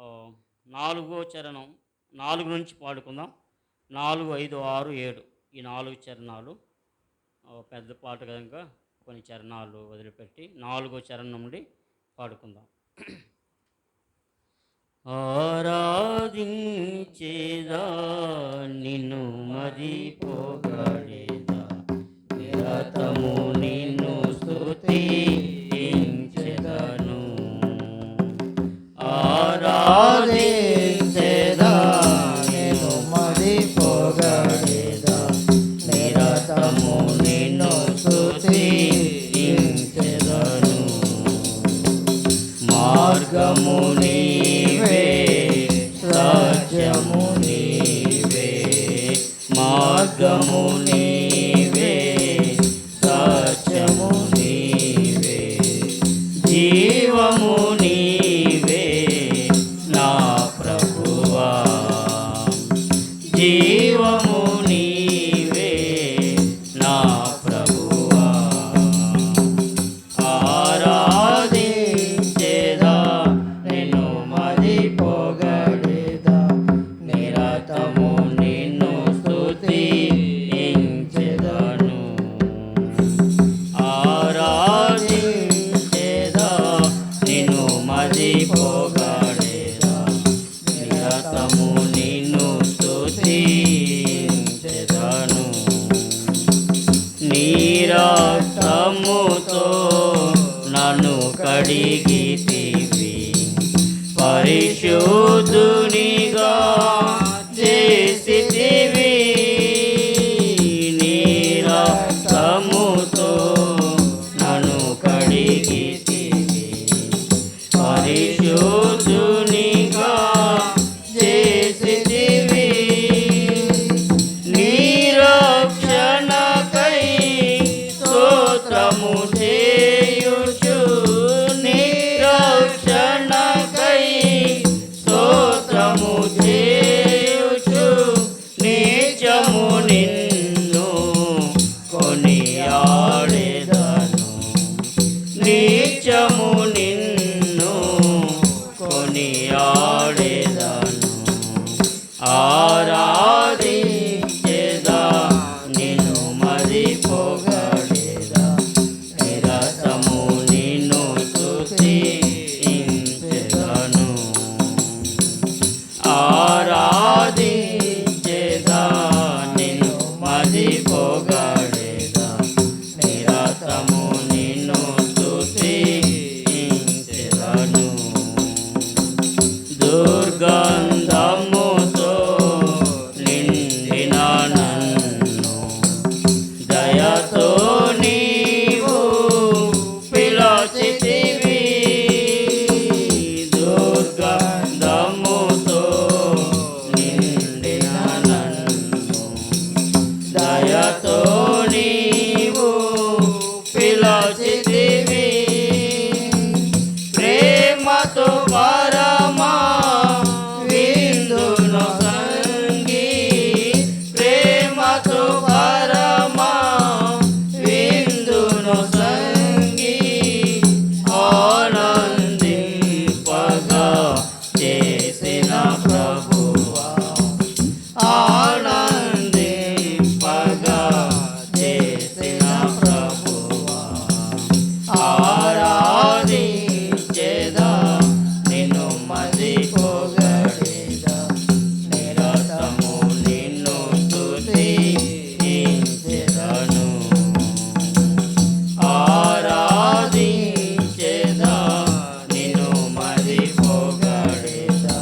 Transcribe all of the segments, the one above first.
ఆహ్, నాలుగో చరణం 4 నుంచి పాడుకుందాం. 4, 5, 6, 7 ఈ 4 చరణాలు పెద్ద పాట కనుక కొన్ని చరణాలు వదిలిపెట్టి 4 చరణం నుండి పాడుకుందాం. ఆరాధించేదా నిన్ను మది పొగడేదా నిరతము నిన్ను స్తుతించెదను. ఆరాధించేదా నిన్ను మది పొగడేదా నిరతము నిన్ను స్తుతించెదను. మార్గము నీవే సత్యము నీవే, మార్గము నీవే సత్యము నీవే, జీవము నీవే నా ప్రభువా, జీవము నీవే నా ప్రభువా. ఆరాధించేదా నిన్ను మది పొగడేదా నిరతము నిన్ను స్తుతించెదను. ఆరాధించేదా నిన్ను మది పొగడేదా నిరతము నిన్ను స్తుతించెదను. నీ రక్తముతో నన్ను కడిగితివి, పరిశుద్ధునిగా చేసితివి. నీ రక్తముతో నన్ను కడిగితివి, పరిశుద్ధునిగా చేసితివి. నీ రక్షణకై స్తోత్రము చేయుచు, నీ రక్షణకై స్తోత్రము చేయుచు, నిత్యము నిన్ను కొనియాడెదను, నిత్యము నిన్ను కొనియాడెదను. ఆరాధించెదా నిన్ను మది పొగడేదా నిరతము నిన్ను స్తుతించెదను. ఆరాధించెదా నిన్ను మది పొగడేదా నిరతము నిన్ను స్తుతించెదను. దుర్గంధముతో నిండిన నన్ను దయతో నీవు పిలచితివి, దుర్గంధముతో నిండిన నన్ను దయతో నీవు పిలచితివి. ప్రేమతో పరమా విందును సంగి, ప్రేమతో పరమా విందును సంగి, ఆనందింపగా చేసిన ప్రభువా, ఆనందింపగా చేసిన ప్రభువా. ఆరాధించెదా నిన్ను మది పొగడేదా నిరతము నిన్ను స్తుతించెదను. ఆరాధించెదా నిన్ను మది పొగడేదా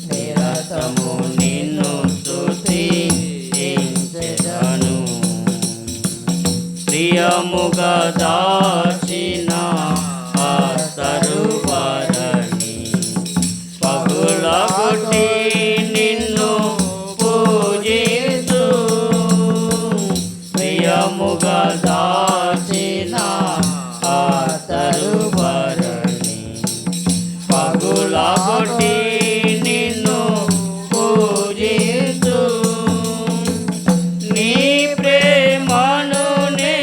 నిరతము నిన్ను స్తుతించెదను. ప్రియముగా దాచిన తరువారని పగులగొట్టి నిన్ను పూజించు, ప్రియముగా దాచిన తరువారని పగులగొట్టి నిన్ను పూజించు. నీ ప్రేమను నే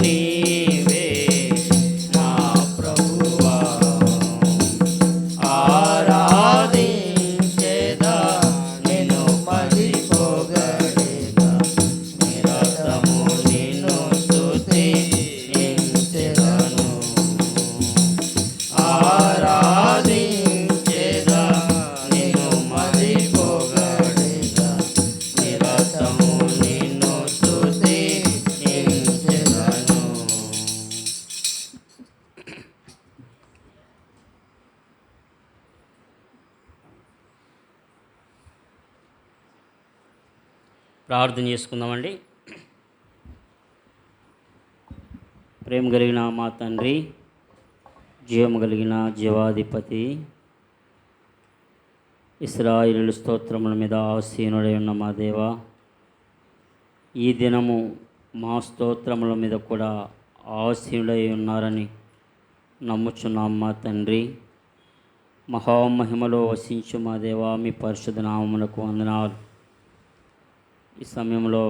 నీవే నా ప్రభువా ఆరాధించేదా నిన్ను మదిపోగడేదా నిరతము నిన్ను స్తుతించెదను ఆరాధించేదా నిన్ను మదిపోగడేదా నిరతము నిన్ను స్తుతించెదను. ప్రార్థన చేసుకుందామండి. ప్రేమ కలిగిన మా తండ్రి, జీవము కలిగిన జీవాధిపతి, ఇశ్రాయేలు స్తోత్రముల మీద ఆసీనుడై ఉన్న మా దేవ, ఈ దినము మా స్తోత్రముల మీద కూడా ఆసీనుడై ఉన్నారని నమ్ముచున్నాం మా తండ్రి. మహామహిమలో వసించు మా దేవ, మీ పరిశుద్ధ నామమునకు వందనాలు. ఈ సమయంలో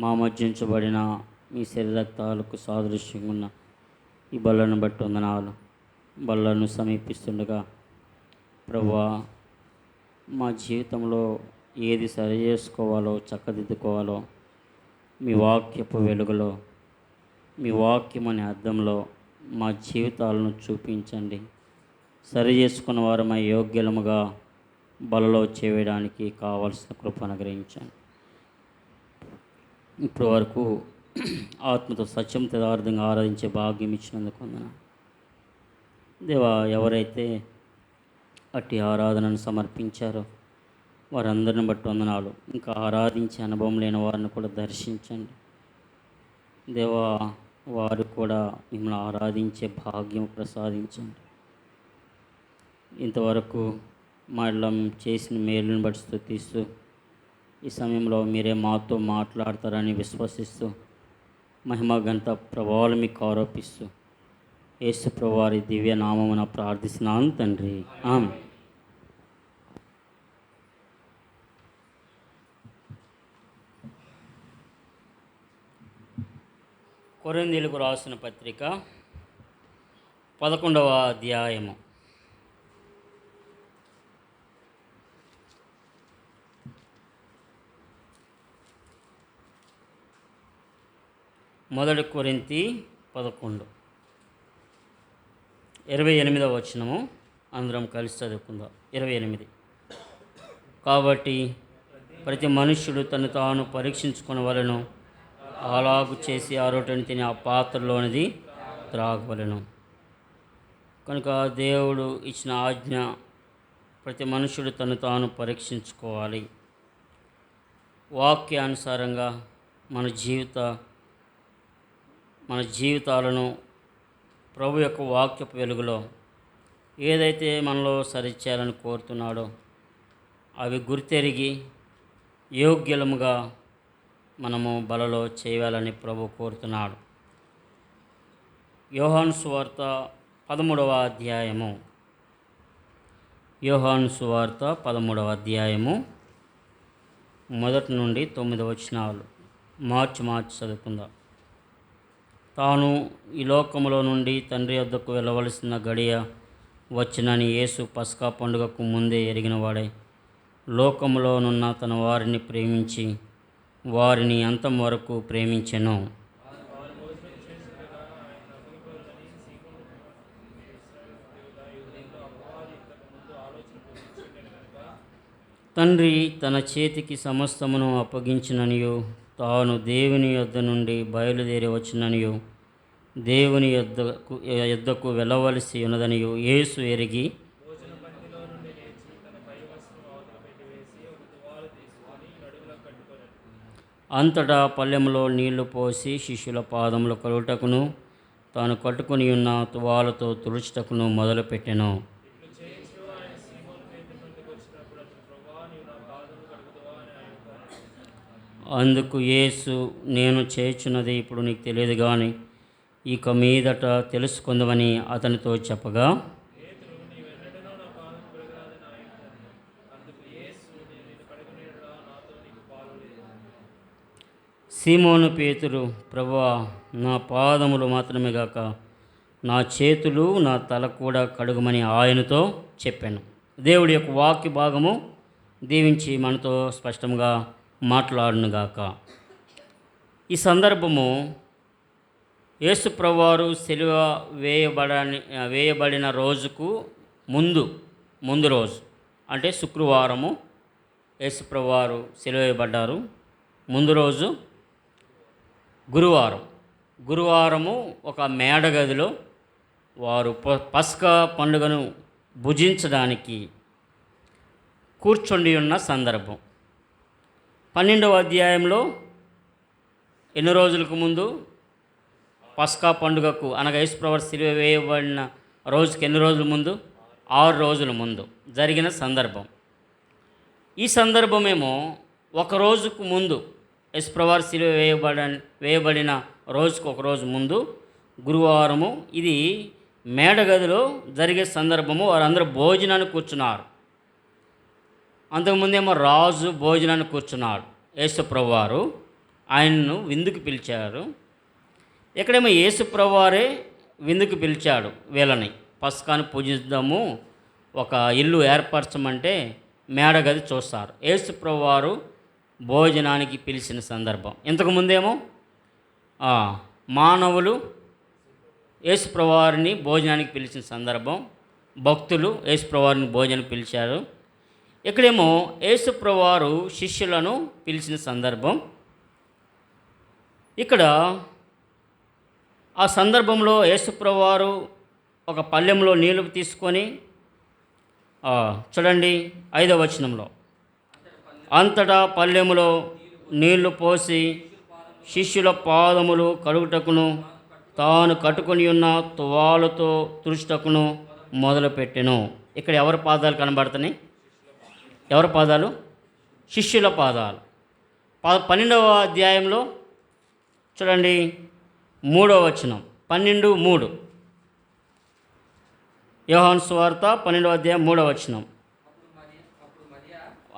మా మధ్యించబడిన మీ శరీరక్తాలకు సాదృశ్యంగా ఉన్న ఈ బలను బట్టి వందనాలు. బలను సమీపిస్తుండగా ప్రభువా, మా జీవితంలో ఏది సరి చేసుకోవాలో, చక్కదిద్దుకోవాలో మీ వాక్యపు వెలుగులో, మీ వాక్యం అనే అర్థంలో మా జీవితాలను చూపించండి. సరి చేసుకున్న వారమై యోగ్యులముగా బలలో చేయడానికి కావలసిన కృప అనుగ్రహించండి. ఇప్పటి వరకు ఆత్మతో సత్యంతో యథార్థంగా ఆరాధించే భాగ్యం ఇచ్చినందుకు వందనాలు దేవా. ఎవరైతే అట్టి ఆరాధనను సమర్పించారో వారందరిని బట్టి వందనాలు. ఇంకా ఆరాధించే అనుభవం లేని వారిని కూడా దర్శించండి దేవా. వారు కూడా మిమ్మల్ని ఆరాధించే భాగ్యం ప్రసాదించండి. ఇంతవరకు మా ఇళ్ళ చేసిన మేలుని బట్టి స్తుతిస్తూ ఈ సమయంలో మీరే మాతో మాట్లాడతారని విశ్వసిస్తూ మహిమ ఘనత ప్రభావాలు మీకు ఆరోపిస్తూ యేసు ప్రభువారి దివ్య నామమున ప్రార్థిస్తున్నాను తండ్రి, ఆమేన్. కొరింథీయులకు రాసిన పత్రిక 11వ అధ్యాయము. మొదటి కొరింథీ 11 28వ వచనము అందరం కలిసి చదువుకుందాం. 28. కాబట్టి ప్రతి మనుష్యుడు తను తాను పరీక్షించుకొనవలెను, అలాగు చేసి ఆ రొట్టెను తిని ఆ పాత్రలోనిది త్రాగవలెను. కనుక దేవుడు ఇచ్చిన ఆజ్ఞ ప్రతి మనుష్యుడు తను తాను పరీక్షించుకోవాలి. వాక్యానుసారంగా మన జీవితాలను ప్రభు యొక్క వాక్యపు వెలుగులో ఏదైతే మనలో సరిచేయాలని కోరుతున్నాడో అవి గుర్తెరిగి యోగ్యులముగా మనము బలలో చేయాలని ప్రభు కోరుతున్నాడు. యోహాను సువార్త 13వ అధ్యాయము. యోహాను సువార్త 13వ అధ్యాయము 1 నుండి 9 వచనాలు మార్చి చదువుకుందాం. తాను ఈ లోకములో నుండి తండ్రి వద్దకు వెళ్ళవలసిన గడియ వచ్చినని యేసు పస్కా పండుగకు ముందే ఎరిగినవాడై లోకములోనున్న తన వారిని ప్రేమించి వారిని అంతం వరకు ప్రేమించెను. తండ్రి తన చేతికి సమస్తమును అప్పగించిననియు తాను దేవుని యొద్ద నుండి బయలుదేరి వచ్చిననియు దేవుని యొద్దకు వెళ్ళవలసి ఉన్నదనియు యేసు ఎరిగి అంతటా పళ్ళెములో నీళ్లు పోసి శిష్యుల పాదములు కలుగుటకును తాను కట్టుకుని ఉన్న తువాలతో తుడుచుటకును మొదలుపెట్టెను. అందుకు యేసు, నేను చేయుచున్నది ఇప్పుడు నీకు తెలియదు కానీ ఇక మీదట తెలుసుకుందామని అతనితో చెప్పగా, సీమోను పేతురు, ప్రభువా, నా పాదములు మాత్రమే గాక నా చేతులు నా తల కూడా కడుగమని ఆయనతో చెప్పాను. దేవుడి యొక్క వాక్య భాగము దీవించి మనతో స్పష్టంగా మాట్లాడునుగాక. ఈ సందర్భము యేసు ప్రభువారు సిలువ వేయబడిన రోజుకు ముందు రోజు, అంటే శుక్రవారము యేసు ప్రభువారు సిలువ వేయబడ్డారు. ముందు రోజు గురువారము ఒక మేడగదిలో వారు పస్కా పండుగను భుజించడానికి కూర్చుండి ఉన్న సందర్భం. 12వ అధ్యాయంలో ఎన్ని రోజులకు ముందు పస్కా పండుగకు, అనగా యేసు ప్రభువారు సిలువ వేయబడిన రోజుకి ఎన్ని రోజుల ముందు? 6 రోజుల ముందు జరిగిన సందర్భం. ఈ సందర్భమేమో ఒక రోజుకు ముందు, యేసు ప్రభువారు సిలువ వేయబడిన రోజుకు ఒక రోజు ముందు గురువారము. ఇది మేడగదిలో జరిగే సందర్భము. వారందరూ భోజనాన్ని కూర్చున్నారు. అంతకుముందేమో రాజు భోజనాన్ని కూర్చున్నాడు. యేసు ప్రభువారు ఆయన్ను విందుకు పిలిచారు. ఇక్కడేమో యేసు ప్రభువారే విందుకు పిలిచాడు వీళ్ళని. పస్కాను పూజిద్దాము, ఒక ఇల్లు ఏర్పరచమంటే మేడగది చూస్తారు. యేసు ప్రభువారు భోజనానికి పిలిచిన సందర్భం. ఇంతకుముందేమో మానవులు యేసు ప్రభువారిని భోజనానికి పిలిచిన సందర్భం. భక్తులు యేసు ప్రభువారిని భోజనానికి పిలిచారు. ఇక్కడేమో యేసు ప్రభువారు శిష్యులను పిలిచిన సందర్భం. ఇక్కడ ఆ సందర్భంలో యేసు ప్రభువారు ఒక పళ్ళెంలో నీళ్లు తీసుకొని, చూడండి 5వ వచనంలో, అంతటా పళ్ళెములో నీళ్లు పోసి శిష్యుల పాదములు కడుగుటకును తాను కట్టుకొని ఉన్న తువాలుతో తుడుచుటకును మొదలుపెట్టెను. ఇక్కడ ఎవరి పాదాలు కనబడుతున్నాయి? ఎవరి పాదాలు? శిష్యుల పాదాలు. 12వ అధ్యాయంలో చూడండి 3వ వచనం, 12:3, యోహాను సువార్త 12వ అధ్యాయం 3వ వచనం.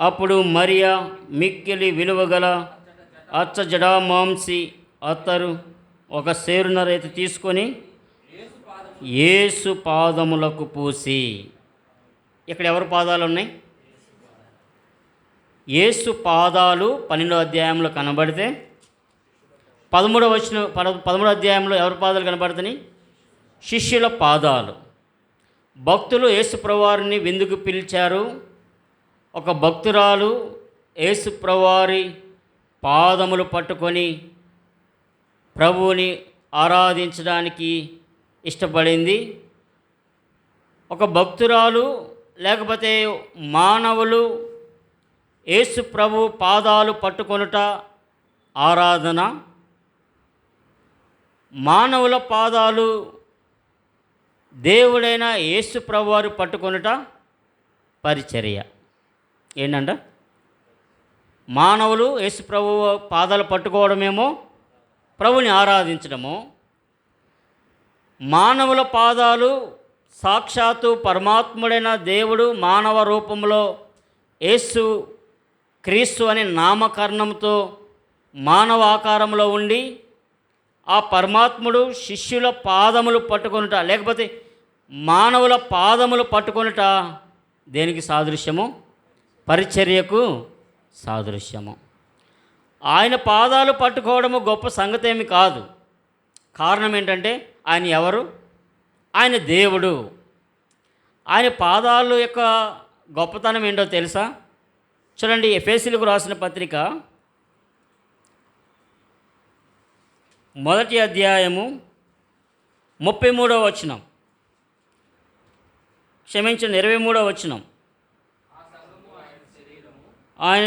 అప్పుడు మరియా మిక్కిలి విలువగల అచ్చ జడామాంసి అత్తరు ఒక సేరున్నర ఎత్తి తీసుకొని యేసు పాదములకు పూసి. ఇక్కడ ఎవరి పాదాలు ఉన్నాయి? యేసు పాదాలు 12వ అధ్యాయంలో కనబడితే 13వ అధ్యాయంలో ఎవరి పాదాలు కనబడుతున్నాయి? శిష్యుల పాదాలు. భక్తులు యేసు ప్రభువారిని విందుకు పిలిచారు. ఒక భక్తురాలు యేసు ప్రభువారి పాదములు పట్టుకొని ప్రభువుని ఆరాధించడానికి ఇష్టపడింది. ఒక భక్తురాలు లేకపోతే మానవులు యేసు ప్రభు పాదాలు పట్టుకొనుట ఆరాధన. మానవుల పాదాలు దేవుడైన యేసు ప్రభువారు పట్టుకొనుట పరిచర్య. ఏంటంట? మానవులు యేసు ప్రభు పాదాలు పట్టుకోవడమేమో ప్రభుని ఆరాధించడము. మానవుల పాదాలు సాక్షాత్తు పరమాత్ముడైన దేవుడు మానవ రూపంలో యేసు క్రీస్తు అనే నామకరణంతో మానవ ఆకారంలో ఉండి ఆ పరమాత్ముడు శిష్యుల పాదములు పట్టుకొనుట, లేకపోతే మానవుల పాదములు పట్టుకొనుట దేనికి సాదృశ్యము? పరిచర్యకు సాదృశ్యము. ఆయన పాదాలు పట్టుకోవడము గొప్ప సంగతి ఏమి కాదు. కారణం ఏంటంటే ఆయన ఎవరు? ఆయన దేవుడు. ఆయన పాదాలు యొక్క గొప్పతనం ఏంటో తెలుసా? చూడండి, ఎఫెసీయులకు రాసిన పత్రిక 1వ అధ్యాయము 33వ వచనం, క్షమించండి 23వ వచనం. ఆయన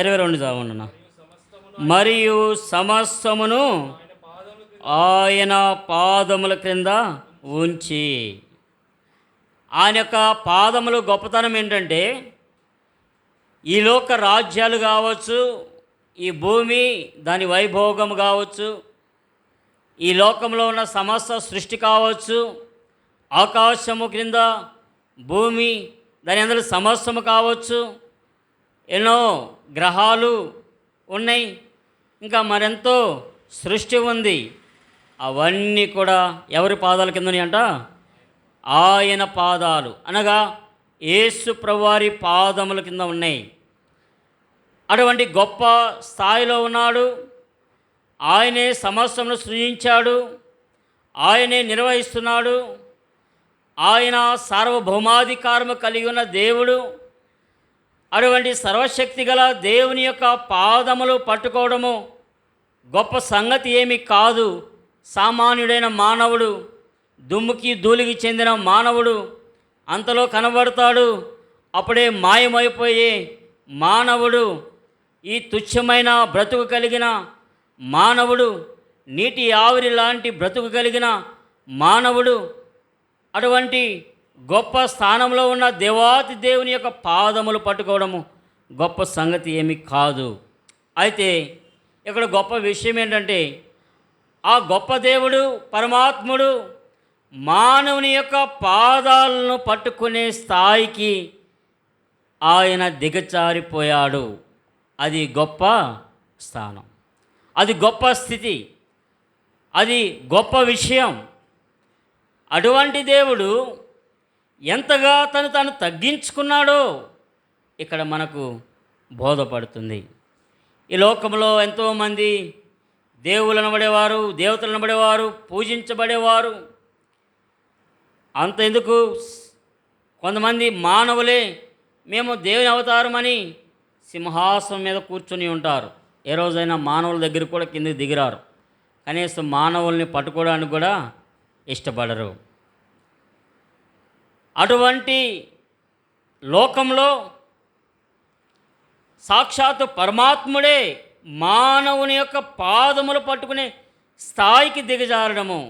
22 చావన్నా. మరియు సమస్తమును ఆయన పాదముల క్రింద ఉంచి. ఆయన యొక్క పాదములు గొప్పతనం ఏంటంటే ఈ లోక రాజ్యాలు కావచ్చు, ఈ భూమి దాని వైభోగం కావచ్చు, ఈ లోకంలో ఉన్న సమస్త సృష్టి కావచ్చు, ఆకాశము క్రింద భూమి దాని అందరూ సమస్తము కావచ్చు, ఎన్నో గ్రహాలు ఉన్నాయి, ఇంకా మరెంతో సృష్టి ఉంది. అవన్నీ కూడా ఎవరి పాదాల కిందని అంట? ఆయన పాదాలు అనగా యేసు ప్రభువారి పాదముల కింద ఉన్నాయి. అటువంటి గొప్ప స్థాయిలో ఉన్నాడు. ఆయనే సమస్తమును సృజించాడు, ఆయనే నిర్వహిస్తున్నాడు. ఆయన సార్వభౌమాధికారము కలిగి ఉన్న దేవుడు. అటువంటి సర్వశక్తి గల దేవుని యొక్క పాదములు పట్టుకోవడము గొప్ప సంగతి ఏమీ కాదు. సామాన్యుడైన మానవుడు, దుమ్ముకి ధూళికి చెందిన మానవుడు అంతలో కనబడతాడు. అప్పుడే మాయమైపోయే మానవుడు, ఈ తుచ్చమైన బ్రతుకు కలిగిన మానవుడు, నీటి ఆవిరి లాంటి బ్రతుకు కలిగిన మానవుడు అటువంటి గొప్ప స్థానంలో ఉన్న దేవాతి దేవుని యొక్క పాదములు పట్టుకోవడము గొప్ప సంగతి ఏమీ కాదు. అయితే ఇక్కడ గొప్ప విషయం ఏంటంటే, ఆ గొప్ప దేవుడు పరమాత్ముడు మానవుని యొక్క పాదాలను పట్టుకునే స్థాయికి ఆయన దిగజారిపోయాడు. అది గొప్ప స్థానం, అది గొప్ప స్థితి, అది గొప్ప విషయం. అటువంటి దేవుడు ఎంతగా తను తగ్గించుకున్నాడో ఇక్కడ మనకు బోధపడుతుంది. ఈ లోకంలో ఎంతోమంది దేవులను పడేవారు, దేవతలను పడేవారు, పూజించబడేవారు. అంతెందుకు, కొంతమంది మానవులే మేము దేవుని అవతారమని సింహాసనం మీద కూర్చొని ఉంటారు. ఏ రోజైనా మానవుల దగ్గర కూడా కిందకి దిగిరారు, కనీసం మానవుల్ని పట్టుకోవడానికి కూడా ఇష్టపడరు. అటువంటి లోకంలో సాక్షాత్తు పరమాత్ముడే మానవుని యొక్క పాదములు పట్టుకునే స్థాయికి దిగజారడము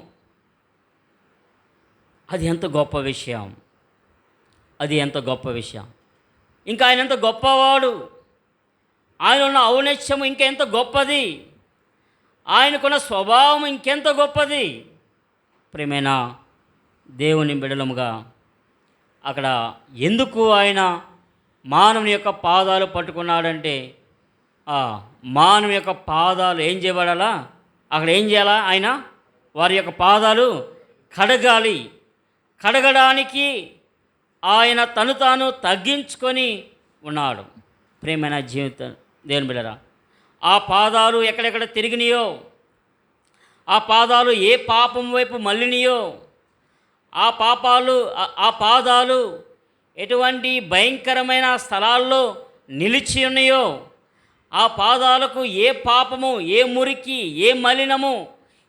అది ఎంత గొప్ప విషయం, అది ఎంత గొప్ప విషయం. ఇంకా ఆయన ఎంత గొప్పవాడు, ఆయన ఉన్న ఔన్నత్యము ఇంకెంత గొప్పది, ఆయనకున్న స్వభావం ఇంకెంత గొప్పది. ప్రియమైన దేవుని బిడలముగా అక్కడ ఎందుకు ఆయన మానవుని యొక్క పాదాలు పట్టుకున్నాడంటే, మానవుని యొక్క పాదాలు ఏం చేయబడాలా, అక్కడ ఏం చేయాలా, ఆయన వారి యొక్క పాదాలు కడగాలి. కడగడానికి ఆయన తను తాను తగ్గించుకొని ఉన్నాడు. ప్రేమైన జీవితం దేవుని బిడ్డరా, ఆ పాదాలు ఎక్కడెక్కడ తిరిగినాయో, ఆ పాదాలు ఏ పాపం వైపు మళ్ళినాయో, ఆ పాదాలు ఎటువంటి భయంకరమైన స్థలాల్లో నిలిచి ఉన్నాయో, ఆ పాదాలకు ఏ పాపము, ఏ మురికి, ఏ మలినము,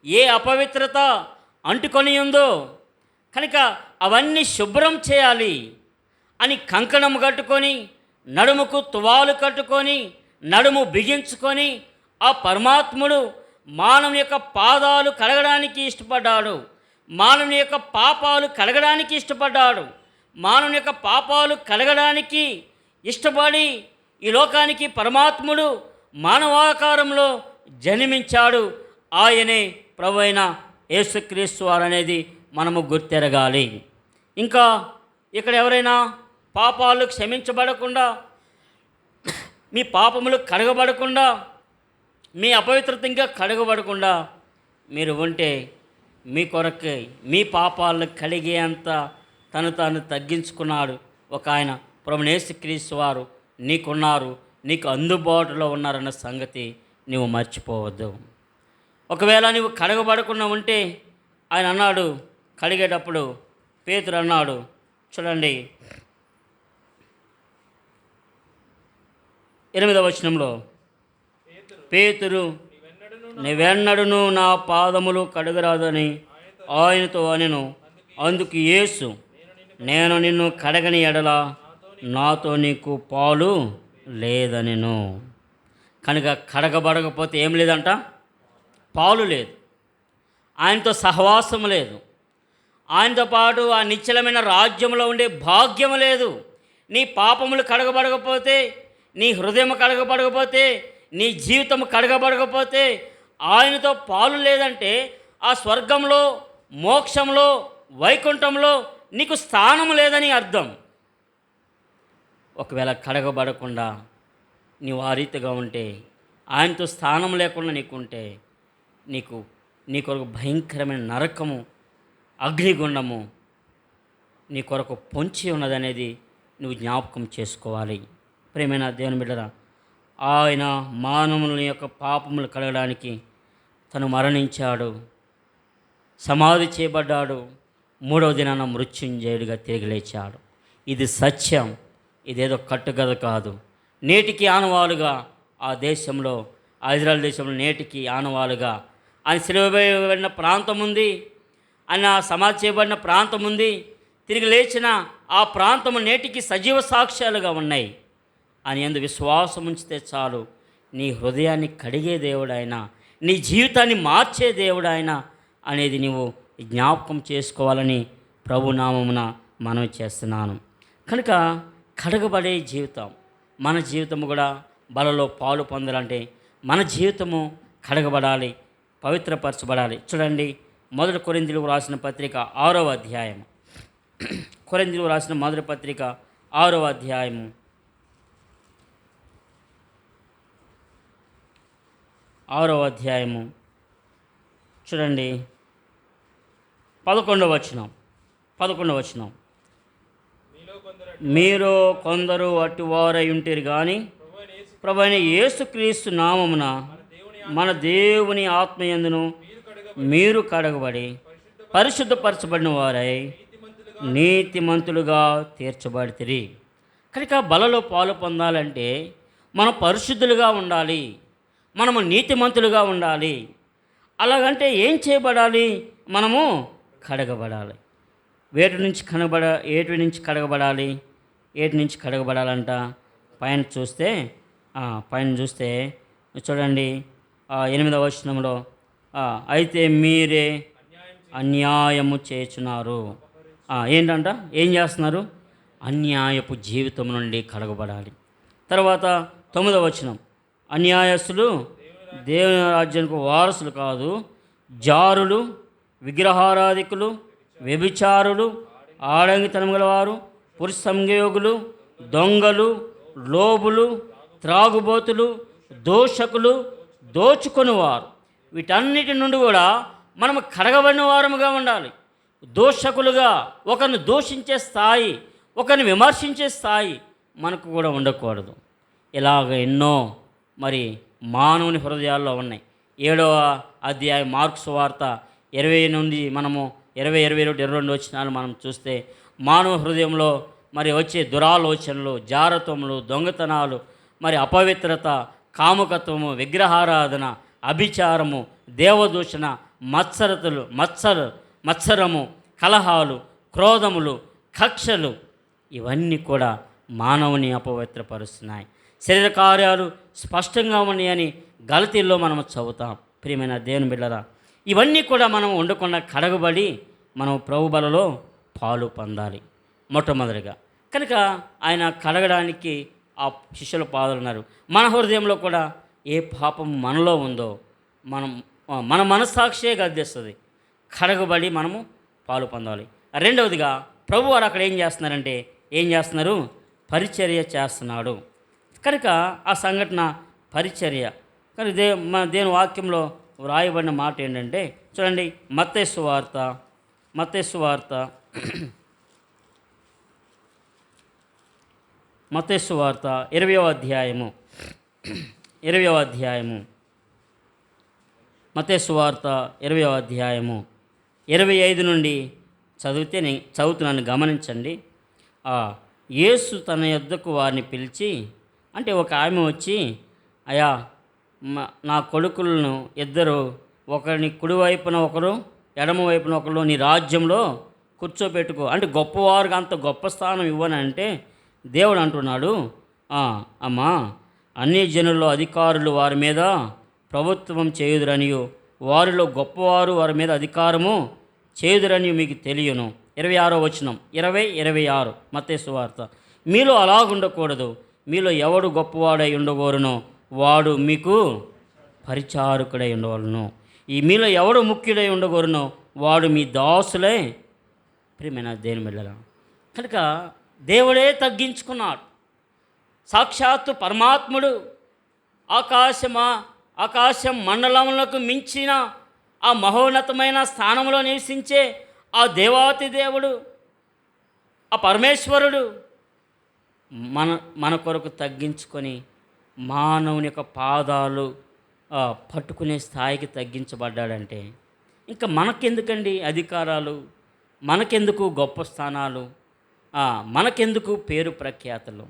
ఏ అపవిత్రత అంటుకొని ఉందో కనుక అవన్నీ శుభ్రం చేయాలి అని కంకణం కట్టుకొని, నడుముకు తువాలు కట్టుకొని, నడుము బిగించుకొని ఆ పరమాత్ముడు మానవుని యొక్క పాదాలు కడగడానికి ఇష్టపడ్డాడు. మానవుని యొక్క పాపాలు కడగడానికి ఇష్టపడ్డాడు. మానవుని యొక్క పాపాలు కడగడానికి ఇష్టపడి ఈ లోకానికి పరమాత్ముడు మానవాకారంలో జన్మించాడు. ఆయనే ప్రభువైన యేసుక్రీస్తు వారు అనేది మనము గుర్తెరగాలి. ఇంకా ఇక్కడ ఎవరైనా పాపాలు క్షమించబడకుండా, మీ పాపములు కడగబడకుండా, మీ అపవిత్రత ఇంకా కడగబడకుండా మీరు ఉంటే, మీ కొరకే మీ పాపాలను కడిగేంత తను తాను తగ్గించుకున్నాడు ఒక ఆయన ప్రభువైన యేసుక్రీస్తు వారు నీకున్నారు, నీకు అందుబాటులో ఉన్నారన్న సంగతి నువ్వు మర్చిపోవద్దు. ఒకవేళ నువ్వు కడగబడకుండా ఉంటే ఆయన అన్నాడు, కడిగేటప్పుడు పేతురు అన్నాడు, చూడండి 8వ వచనంలో, పేతురు నీవెన్నడను నా పాదములు కడగరాదని ఆయనతో అనెను. అందుకు యేసు, నేను నిన్ను కడగని ఎడల నాతో నీకు పాలు లేదనెను. కనుక కడగబడకపోతే ఏం లేదంట, పాలు లేదు, ఆయనతో సహవాసం లేదు, ఆయనతో పాటు ఆ నిశ్చలమైన రాజ్యంలో ఉండే భాగ్యం లేదు. నీ పాపములు కడగబడకపోతే, నీ హృదయం కడగబడకపోతే, నీ జీవితం కడగబడకపోతే ఆయనతో పాలు లేదంటే ఆ స్వర్గంలో, మోక్షంలో, వైకుంఠంలో నీకు స్థానం లేదని అర్థం. ఒకవేళ కడగబడకుండా నీవు ఆ రీతిగా ఉంటే, ఆయనతో స్థానం లేకుండా నీకుంటే, నీకు నీ కొరకు భయంకరమైన నరకము, అగ్నిగుండము నీ కొరకు పొంచి ఉన్నదనేది నువ్వు జ్ఞాపకం చేసుకోవాలి. ప్రియమైన దేవుని బిడ్డరా, ఆయన మానవుల యొక్క పాపములు కడగడానికి తను మరణించాడు, సమాధి చేయబడ్డాడు, మూడవ దినాన మృత్యుంజయుడిగా తిరిగి లేచాడు. ఇది సత్యం, ఇదేదో కట్టుకథ కాదు. నేటికి ఆనవాలుగా ఆ దేశంలో, ఆ ఇజ్రాయెల్ దేశంలో నేటికి ఆనవాలుగా ఆయన సిలువబడిన ప్రాంతం ఉంది, ఆయన సమాధి చేయబడిన ప్రాంతం ఉంది, తిరిగి లేచిన ఆ ప్రాంతము నేటికి సజీవ సాక్ష్యాలుగా ఉన్నాయి. అని యందు విశ్వాసం ఉంచితే చాలు, నీ హృదయాన్ని కడిగే దేవుడాయన, నీ జీవితాన్ని మార్చే దేవుడాయన అనేది నీవు జ్ఞాపకం చేసుకోవాలని ప్రభునామమున మనవి చేస్తున్నాను. కనుక కడగబడే జీవితం, మన జీవితము కూడా బలలో పాలు పొందాలంటే మన జీవితము కడగబడాలి, పవిత్రపరచబడాలి. చూడండి, 1 కొరింథీయులకు రాసిన పత్రిక 6వ అధ్యాయం, కొరింథీయులకు రాసిన మొదటి పత్రిక 6వ అధ్యాయము 6వ అధ్యాయము చూడండి, 11వ వచనం. మీరు కొందరు అటువారై ఉంటేరు కానీ ప్రభువైన యేసుక్రీస్తు నామమున మన దేవుని ఆత్మయందును మీరు కడగబడి పరిశుద్ధపరచబడిన వారై నీతిమంతులుగా తీర్చబడితిరి. కనుక బలలో పాలు పొందాలంటే మనం పరిశుద్ధులుగా ఉండాలి, మనము నీతిమంతులుగా ఉండాలి. అలాగంటే ఏం చేయబడాలి? మనము కడగబడాలి. ఏటి నుంచి కడగబడాలంట? పైన చూస్తే చూడండి, 8వ వచనంలో, అయితే మీరే అన్యాయము చేస్తున్నారు. ఏంటంట? ఏం చేస్తున్నారు? అన్యాయపు జీవితం నుండి కడగబడాలి. తర్వాత 9వ వచనం, అన్యాయస్తులు దేవుని రాజ్యానికి వారసులు కాదు, జారులు, విగ్రహారాధికులు, వ్యభిచారులు, ఆడంగితనం గలవారు, పురుష సంయోగులు, దొంగలు, లోబులు, త్రాగుబోతులు, దోషకులు, దోచుకొనివారు, వీటన్నిటి నుండి కూడా మనము కడగబడిన వారముగా ఉండాలి. దోషకులుగా, ఒకరిని దూషించే స్థాయి, ఒకరిని విమర్శించే స్థాయి మనకు కూడా ఉండకూడదు. ఇలాగ ఎన్నో మరి మానవుని హృదయాల్లో ఉన్నాయి. 7వ అధ్యాయం మార్కు సువార్త 20 నుండి మనము 20, 21, 22 వచనాలు మనం చూస్తే, మానవ హృదయంలో మరి వచ్చే దురాలోచనలు, జారత్వములు, దొంగతనాలు, మరి అపవిత్రత, కాముకత్వము, విగ్రహారాధన, అభిచారము, దేవదూషణ, మత్సరము, కలహాలు, క్రోధములు, కక్షలు, ఇవన్నీ కూడా మానవుని అపవిత్రపరుస్తున్నాయి. శరీర కార్యాలు స్పష్టంగా ఉన్నాయని గలతీల్లో మనం చదువుతాం. ప్రియమైన దేవుని బిడ్డరా, ఇవన్నీ కూడా మనం ఉండకుండా కడగబడి మనం ప్రభు బలలో పాలు పొందాలి మొట్టమొదటిగా. కనుక ఆయన కడగడానికి ఆ శిష్యుల పాదులున్నారు. మన హృదయంలో కూడా ఏ పాపం మనలో ఉందో మన మనస్సాక్షియే గద్దిస్తుంది. కడగబడి మనము పాలు పొందాలి. రెండవదిగా ప్రభు వారు అక్కడ ఏం చేస్తున్నారు? పరిచర్య చేస్తున్నాడు. కనుక ఆ సంఘటన పరిచర్య. కానీ దేవుని వాక్యంలో వ్రాయబడిన మాట ఏంటంటే, చూడండి, మత్తయి సువార్త 20వ అధ్యాయము మత్తయి సువార్త 20వ అధ్యాయము 25 నుండి చదువుతున్నాను, గమనించండి. యేసు తన యొద్దకు వారిని పిలిచి, అంటే ఒక ఆమె వచ్చి, అయ్యా, నా కొడుకులను ఇద్దరు, ఒకరిని కుడివైపున ఒకరు, ఎడమ వైపున ఒకరు నీ రాజ్యంలో కూర్చోబెట్టుకో, అంటే గొప్పవారికి అంత గొప్ప స్థానం ఇవ్వనంటే దేవుడు అంటున్నాడు, అమ్మా, అన్ని జనుల్లో అధికారులు వారి మీద ప్రభుత్వం చేయుదురనియు, వారిలో గొప్పవారు వారి మీద అధికారము చేయుదురని మీకు తెలియను. 26వ వచనం, 20-26 మత్తయి సువార్త. మీలో అలాగుండకూడదు. మీలో ఎవడు గొప్పవాడై ఉండగోరునో వాడు మీకు పరిచారకుడై ఉండవలను. మీలో ఎవడు ముఖ్యుడై ఉండగోరునో వాడు మీ దాసులే. ప్రియమైన దేవుని బిడ్డలారా, కనుక దేవుడే తగ్గించుకున్నాడు. సాక్షాత్తు పరమాత్ముడు ఆకాశం మండలములకు మించిన ఆ మహోన్నతమైన స్థానంలో నివసించే ఆ దేవాతి దేవుడు, ఆ పరమేశ్వరుడు మన కొరకు తగ్గించుకొని మానవుని యొక్క పాదాలు పట్టుకునే స్థాయికి తగ్గించబడ్డాడంటే ఇంకా మనకెందుకండి అధికారాలు, మనకెందుకు గొప్ప స్థానాలు, మనకెందుకు పేరు ప్రఖ్యాతలు?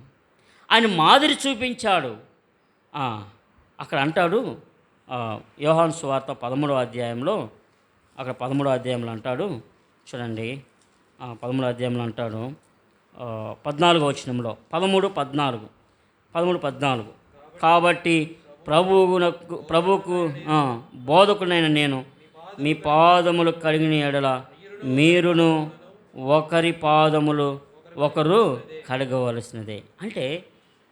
ఆయన మాదిరి చూపించాడు. అక్కడ అంటాడు యోహాను సువార్త 13వ అధ్యాయంలో, అక్కడ 13వ అధ్యాయంలో అంటాడు చూడండి, 13వ అధ్యాయంలో అంటాడు 14వ వచనంలో 13:14 కాబట్టి ప్రభువుకు బోధకునైన నేను మీ పాదములు కడిగిన ఎడల మీరును ఒకరి పాదములు ఒకరు కడగవలసినదే. అంటే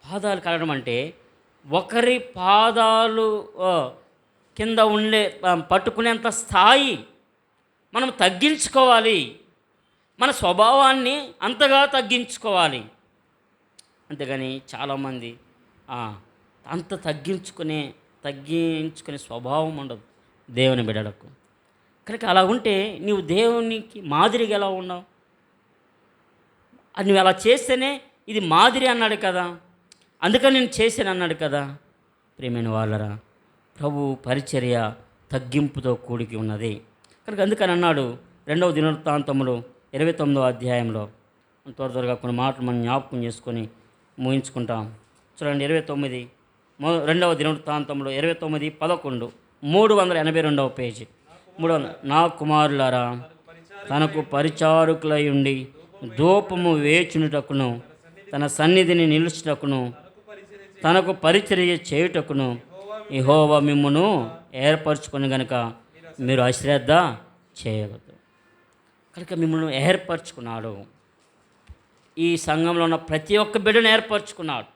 పాదాలు కడగడం అంటే ఒకరి పాదాలు కింద ఉండే పట్టుకునేంత స్థాయి మనం తగ్గించుకోవాలి. మన స్వభావాన్ని అంతగా తగ్గించుకోవాలి. అంతేగాని చాలామంది అంత తగ్గించుకునే స్వభావం ఉండదు దేవుని బిడ్డలకు. కనుక అలా ఉంటే నీవు దేవునికి మాదిరిగా ఎలా ఉన్నావు? నువ్వు అలా చేస్తేనే ఇది మాదిరి అన్నాడు కదా, అందుకని నేను చేశాను అన్నాడు కదా. ప్రియమైన వాళ్ళరా, ప్రభు పరిచర్య తగ్గింపుతో కూడికి ఉన్నది. కనుక అందుకని అన్నాడు 2వ దినవృత్తాంతములు 29వ అధ్యాయంలో. త్వరగా కొన్ని మాటలు మనం జ్ఞాపకం చేసుకొని ముగించుకుంటాం. చూడండి 29, 2వ దినవృత్తాంతంలో 29:11, 382వ పేజీ. నా కుమారులారా, తనకు పరిచారకులై ఉండి ధూపము వేచునుటకును తన సన్నిధిని నిలుచుటకును తనకు పరిచర్య చేయుటకును యెహోవా మిమ్మును ఏర్పరచుకొని గనుక మీరు అశ్రద్ధ చేయవద్దు. కనుక మిమ్మల్ని ఏర్పరచుకున్నాడు. ఈ సంఘంలో ఉన్న ప్రతి ఒక్క బిడ్డను ఏర్పరచుకున్నాడు.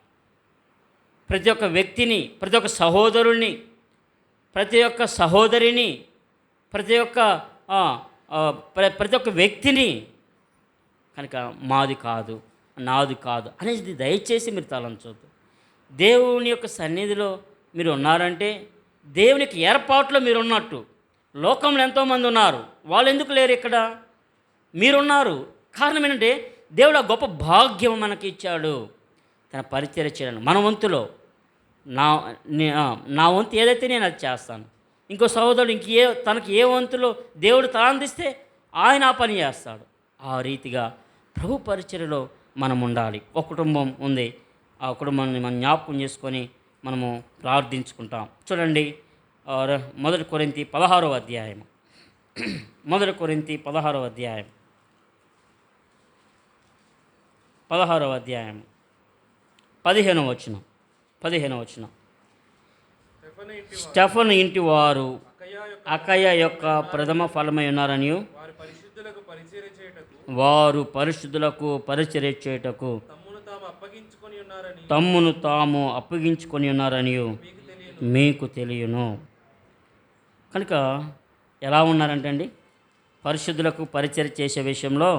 ప్రతి ఒక్క వ్యక్తిని, ప్రతి ఒక్క సహోదరుణ్ణి, ప్రతి ఒక్క సహోదరిని, ప్రతి ఒక్క వ్యక్తిని. కనుక మాది కాదు, నాది కాదు అనేది దయచేసి మీరు తలంచొద్దు. దేవుని యొక్క సన్నిధిలో మీరు ఉన్నారంటే దేవునికి ఏర్పాట్లో మీరు ఉన్నట్టు. లోకంలో ఎంతోమంది ఉన్నారు, వాళ్ళు ఎందుకు లేరు? ఇక్కడ మీరున్నారు. కారణం ఏంటంటే దేవుడు ఆ గొప్ప భాగ్యం మనకి ఇచ్చాడు, తన పరిచర్య చేయడం. మన వంతులో నా వంతు ఏదైతే నేను అది చేస్తాను. ఇంకో సహోదరుడు తనకి ఏ వంతులో దేవుడు తలాందిస్తే ఆయన ఆ పని చేస్తాడు. ఆ రీతిగా ప్రభు పరిచర్యలో మనం ఉండాలి. ఒక కుటుంబం ఉంది, ఆ కుటుంబాన్ని మనం జ్ఞాపకం చేసుకొని మనము ప్రార్థించుకుంటాం. చూడండి 1 కొరింథీ 16వ అధ్యాయం. 1 కొరింథీ 16వ అధ్యాయం 15వ వచనం. స్టెఫను ఇంటి వారు అకయ యొక్క ప్రథమ ఫలమై ఉన్నారనియు వారు పరిశుద్ధులకు పరిచర్య చేయుటకు తమ్మును తాము అప్పగించుకొని ఉన్నారనియు మీకు తెలియను. కనుక ఎలా ఉన్నారంటే అండి, పరిశుద్ధులకు పరిచర్య చేసే విషయంలో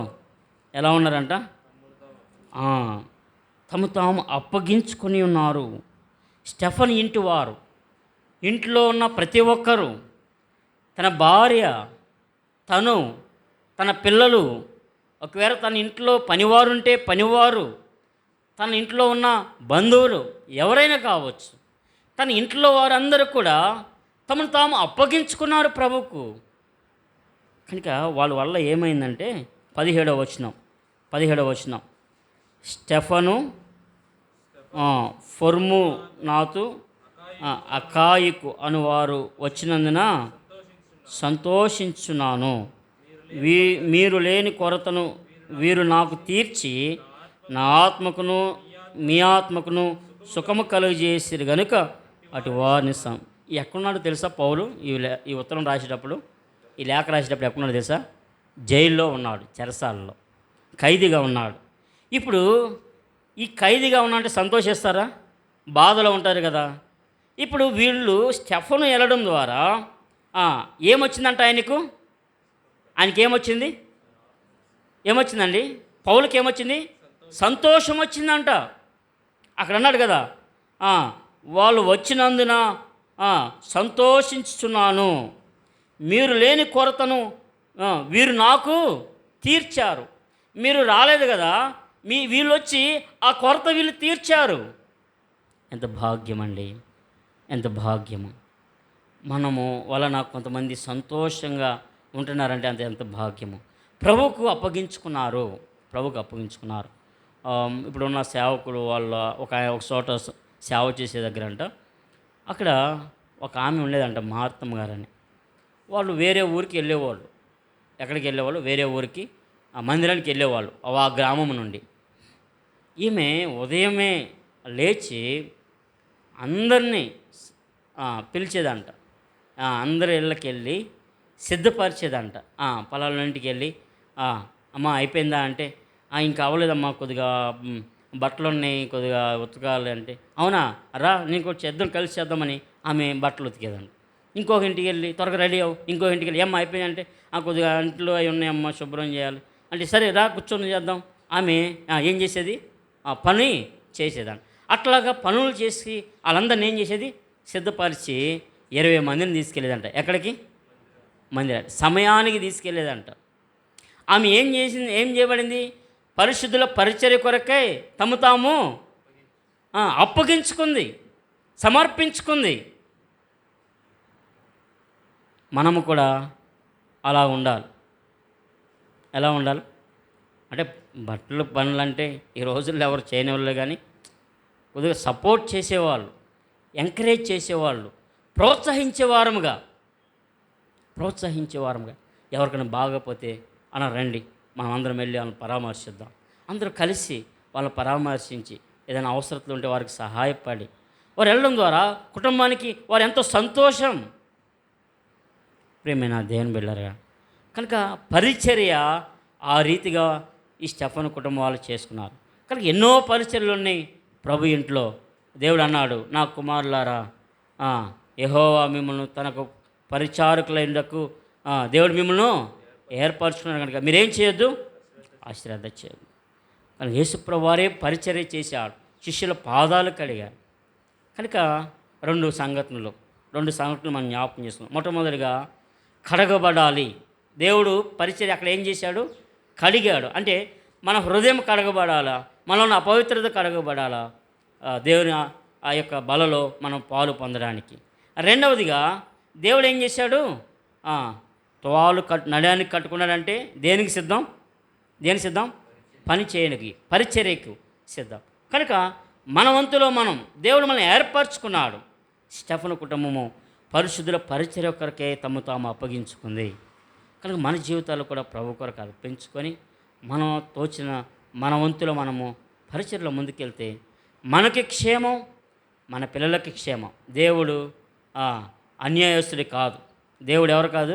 ఎలా ఉన్నారంట? తమ తాము అప్పగించుకొని ఉన్నారు. స్టెఫన్ ఇంటి వారు, ఇంట్లో ఉన్న ప్రతి ఒక్కరూ, తన భార్య, తన పిల్లలు, ఒకవేళ తన ఇంట్లో పనివారు ఉంటే పనివారు, తన ఇంట్లో ఉన్న బంధువులు ఎవరైనా కావచ్చు, తన ఇంట్లో వారందరూ కూడా తమను తాము అప్పగించుకున్నారు ప్రభువుకు. కనుక వాళ్ళ వల్ల ఏమైందంటే 17వ వచనం స్టెఫను, ఫొర్మునాతు, అకాయికు అనువారు వచ్చినందున సంతోషించున్నాను. మీరు లేని కొరతను వీరు నాకు తీర్చి నా ఆత్మకును మీ ఆత్మకును సుఖము కలుగజేసిరు గనుక అటు వారిని ఎక్కడున్నాడు తెలుసా? పౌలు ఈ ఉత్తరం రాసేటప్పుడు, ఈ లేఖ రాసేటప్పుడు ఎక్కడున్నాడు తెలుసా? జైల్లో ఉన్నాడు, చెరసాలలో ఖైదీగా ఉన్నాడు. ఇప్పుడు ఈ ఖైదీగా ఉన్నాడంటే సంతోషిస్తారా? బాధలో ఉంటారు కదా. ఇప్పుడు వీళ్ళు స్టెఫను వెళ్ళడం ద్వారా ఏమొచ్చిందంట? ఆయనకి ఏమొచ్చిందండి? పౌలుకి ఏమొచ్చింది? సంతోషం వచ్చిందంట. అక్కడ అన్నాడు కదా, ఆ, వాళ్ళు వచ్చినందున సంతోషించుచున్నాను, మీరు లేని కొరతను వీరు నాకు తీర్చారు. మీరు రాలేదు కదా, వీళ్ళు వచ్చి ఆ కొరత వీళ్ళు తీర్చారు. ఎంత భాగ్యం అండి, ఎంత భాగ్యము. మనము వలన కొంతమంది సంతోషంగా ఉంటున్నారంటే ఎంత భాగ్యము. ప్రభువుకు అప్పగించుకున్నారు. ఇప్పుడున్న సేవకులు వాళ్ళ ఒక చోట సేవ చేసే దగ్గర అంట, అక్కడ ఒక ఆమె ఉండేదంట, మహాత్మ గారని. వాళ్ళు వేరే ఊరికి వెళ్ళేవాళ్ళు. ఎక్కడికి వెళ్ళేవాళ్ళు? వేరే ఊరికి, ఆ మందిరానికి వెళ్ళేవాళ్ళు ఆ గ్రామం నుండి. ఈమె ఉదయమే లేచి అందరినీ పిలిచేదంట, అందరి ఇళ్ళకి వెళ్ళి సిద్ధపరిచేదంట. పొలాల ఇంటికి వెళ్ళి, అమ్మ అయిపోయిందా అంటే, ఇంకా అవ్వలేదమ్మా, కొద్దిగా బట్టలు ఉన్నాయి, కొద్దిగా ఉతకాలి అంటే, అవునా రా నేను కూడా చేద్దాం, కలిసి చేద్దామని ఆమె బట్టలు ఉతికేదంట. ఇంకొక ఇంటికి వెళ్ళి, త్వరగా రెడీ అవ్వు. ఇంకో ఇంటికి వెళ్ళి, ఏమ్మా అయిపోయింది అంటే, కొద్దిగా ఇంట్లో అవి ఉన్నాయమ్మా, శుభ్రం చేయాలి అంటే, సరే రా కూర్చొని చేద్దాం. ఆమె ఏం చేసేది? పని చేసేదాన్ని. అట్లాగా పనులు చేసి వాళ్ళందరినీ ఏం చేసేది? సిద్ధపరిచి 20 మందిని తీసుకెళ్ళేదంట. ఎక్కడికి? మందిరానికి. సమయానికి తీసుకెళ్ళేదంట. ఆమె ఏం చేయబడింది? పరిశుద్ధుల పరిచర్య కొరకై తాము అప్పగించుకుంది, సమర్పించుకుంది. మనము కూడా అలా ఉండాలి. ఎలా ఉండాలి అంటే, బట్టలు పనులు అంటే ఈ రోజుల్లో ఎవరు చేయనివాళ్ళు, కానీ కొద్దిగా సపోర్ట్ చేసేవాళ్ళు, ఎంకరేజ్ చేసేవాళ్ళు, ప్రోత్సహించేవారముగా ఎవరికైనా బాగపోతే రండి మనం అందరం వెళ్ళి వాళ్ళని పరామర్శిద్దాం. అందరూ కలిసి వాళ్ళని పరామర్శించి ఏదైనా అవసరతలు ఉంటే వారికి సహాయపడి వారు వెళ్ళడం ద్వారా కుటుంబానికి వారు ఎంతో సంతోషం. ప్రియమైన దేవుని బిడ్డలారా, కనుక పరిచర్య ఆ రీతిగా ఈ స్టెఫను కుటుంబం వాళ్ళు చేసుకున్నారు. కనుక ఎన్నో పరిచర్యలు ఉన్నాయి ప్రభు ఇంట్లో. దేవుడు అన్నాడు, నా కుమారులారా, యెహోవా మిమ్మల్ని తనకు పరిచారకులైనకు దేవుడు మిమ్మల్ని ఏర్పరచుకున్నాడు. కనుక మీరేం చేయొద్దు? అశ్రద్ధ చేయొద్దు. కానీ యేసుప్రభు వారే పరిచర్య చేశాడు, శిష్యుల పాదాలు కడిగారు. కనుక రెండు సంగతులు మనం జ్ఞాపకం చేసుకున్నాం. మొట్టమొదటిగా కడగబడాలి. దేవుడు పరిచర్య అక్కడ ఏం చేశాడు? కడిగాడు. అంటే మన హృదయం కడగబడాలా, మనలో అపవిత్రత కడగబడాలా, దేవుని ఆ యొక్క బలలో మనం పాలు పొందడానికి. రెండవదిగా దేవుడు ఏం చేశాడు? తువాలు నడడానికి కట్టుకున్నాడంటే దేనికి సిద్ధం? పని చేయడానికి, పరిచర్యకు సిద్ధం. కనుక మన వంతులో దేవుడు మనల్ని ఏర్పరచుకున్నాడు. స్టెఫను కుటుంబము పరిశుద్ధుల పరిచర్య కొరకే తాము అప్పగించుకుంది. కనుక మన జీవితాలు కూడా ప్రభు కొరకు అర్పించుకొని మనం తోచిన మన వంతులో మనము పరిచర్యలో ముందుకెళ్తే మనకి క్షేమం, మన పిల్లలకి క్షేమం. దేవుడు అన్యాయస్తుడి కాదు. దేవుడు ఎవరు కాదు?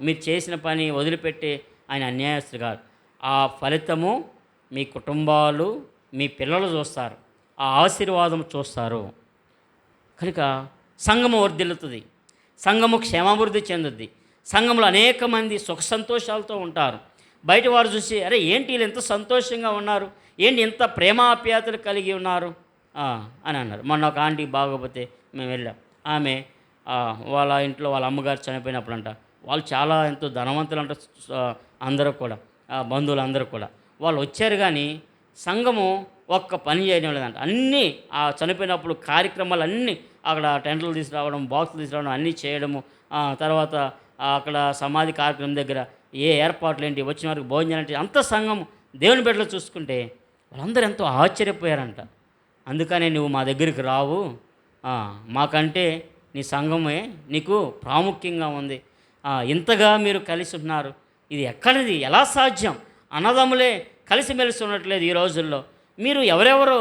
మీరు చేసిన పని వదిలిపెట్టి ఆయన అన్యాయస్తుడు కాదు. ఆ ఫలితము మీ కుటుంబాలు, మీ పిల్లలు చూస్తారు, ఆ ఆశీర్వాదం చూస్తారు. కనుక సంఘము వర్ధిల్లుతుంది, సంఘము క్షేమాభివృద్ధి చెందుద్ది. సంఘంలో అనేక మంది సుఖ సంతోషాలతో ఉంటారు. బయట వారు చూసి, అరే ఏంటి వీళ్ళు ఎంత సంతోషంగా ఉన్నారు, ఏంటి ఎంత ప్రేమాప్యాతలు కలిగి ఉన్నారు అని అన్నారు. మొన్న ఒక ఆంటీ బాగోపోతే మేము వెళ్ళాం. ఆమె వాళ్ళ ఇంట్లో వాళ్ళ అమ్మగారు చనిపోయినప్పుడంట, వాళ్ళు చాలా ఎంతో ధనవంతులు అంట, అందరూ కూడా బంధువులు కూడా వాళ్ళు వచ్చారు. కానీ సంఘము ఒక్క పని చేయడం లేదంట. అన్నీ చనిపోయినప్పుడు కార్యక్రమాలు అన్నీ అక్కడ టెంట్లు తీసుకురావడం, బాక్సులు తీసుకురావడం, అన్నీ చేయడము. తర్వాత అక్కడ సమాధి కార్యక్రమం దగ్గర ఏ ఏర్పాట్లు ఏంటి, వచ్చిన వారికి భోజనం ఏంటి, అంత సంఘం దేవుని బిడ్డలు చూసుకుంటే వాళ్ళందరూ ఎంతో ఆశ్చర్యపోయారంట. అందుకనే నువ్వు మా దగ్గరికి రావు, మాకంటే నీ సంఘమే నీకు ప్రాముఖ్యంగా ఉంది, ఇంతగా మీరు కలిసి ఉన్నారు, ఇది ఎక్కడిది, ఎలా సాధ్యం? అన్నదమ్ములే కలిసిమెలిసి ఉండట్లేదు ఈ రోజుల్లో, మీరు ఎవరెవరో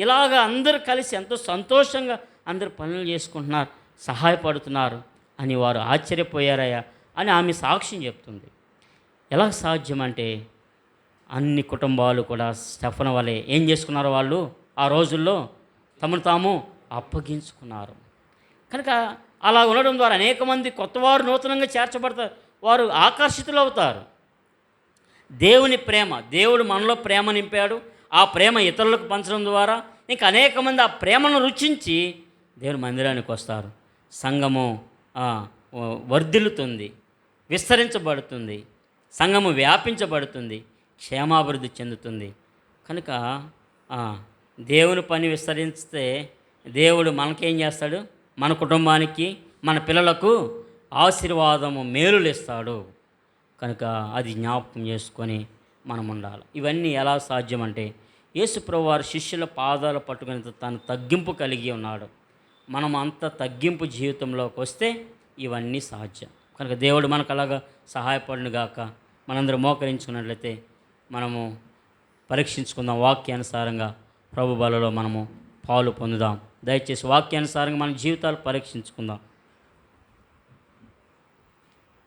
ఇలాగా అందరూ కలిసి ఎంతో సంతోషంగా అందరూ పనులు చేసుకుంటున్నారు, సహాయపడుతున్నారు అని వారు ఆశ్చర్యపోయారయ్యా అని ఆమె సాక్ష్యం చెప్తుంది. ఎలా సాధ్యం అంటే అన్ని కుటుంబాలు కూడా స్టెఫను వలె ఏం చేసుకున్నారు? వాళ్ళు ఆ రోజుల్లో తమను తాము అప్పగించుకున్నారు. కనుక అలా ఉండడం ద్వారా అనేక మంది కొత్తవారు నూతనంగా చేర్చబడతారు, వారు ఆకర్షితులు అవుతారు. దేవుని ప్రేమ, దేవుడు మనలో ప్రేమ నింపాడు, ఆ ప్రేమ ఇతరులకు పంచడం ద్వారా ఇంకా అనేక మంది ఆ ప్రేమను రుచించి దేవుని మందిరానికి వస్తారు. సంఘము వర్ధిల్లుతుంది, విస్తరించబడుతుంది, సంఘము వ్యాపించబడుతుంది, క్షేమాభివృద్ధి చెందుతుంది. కనుక దేవుని పని విస్తరిస్తే దేవుడు మనకేం చేస్తాడు? మన కుటుంబానికి, మన పిల్లలకు ఆశీర్వాదము, మేలులు ఇస్తాడు. కనుక అది జ్ఞాపకం చేసుకొని మనం ఉండాలి. ఇవన్నీ ఎలా సాధ్యమంటే యేసుప్రభువు వారు శిష్యుల పాదాలు పట్టుకుని తను తగ్గింపు కలిగి ఉన్నాడు. మనం అంత తగ్గింపు జీవితంలోకి వస్తే ఇవన్నీ సాధ్యం. కనుక దేవుడు మనకు అలాగా సహాయపడును గాక. మనందరం మోకరించుకున్నట్లయితే మనము పరీక్షించుకుందాం. వాక్యానుసారంగా ప్రభు బలలో మనము పాలు పొందుదాం. దయచేసి వాక్యానుసారంగా మన జీవితాలు పరీక్షించుకుందాం.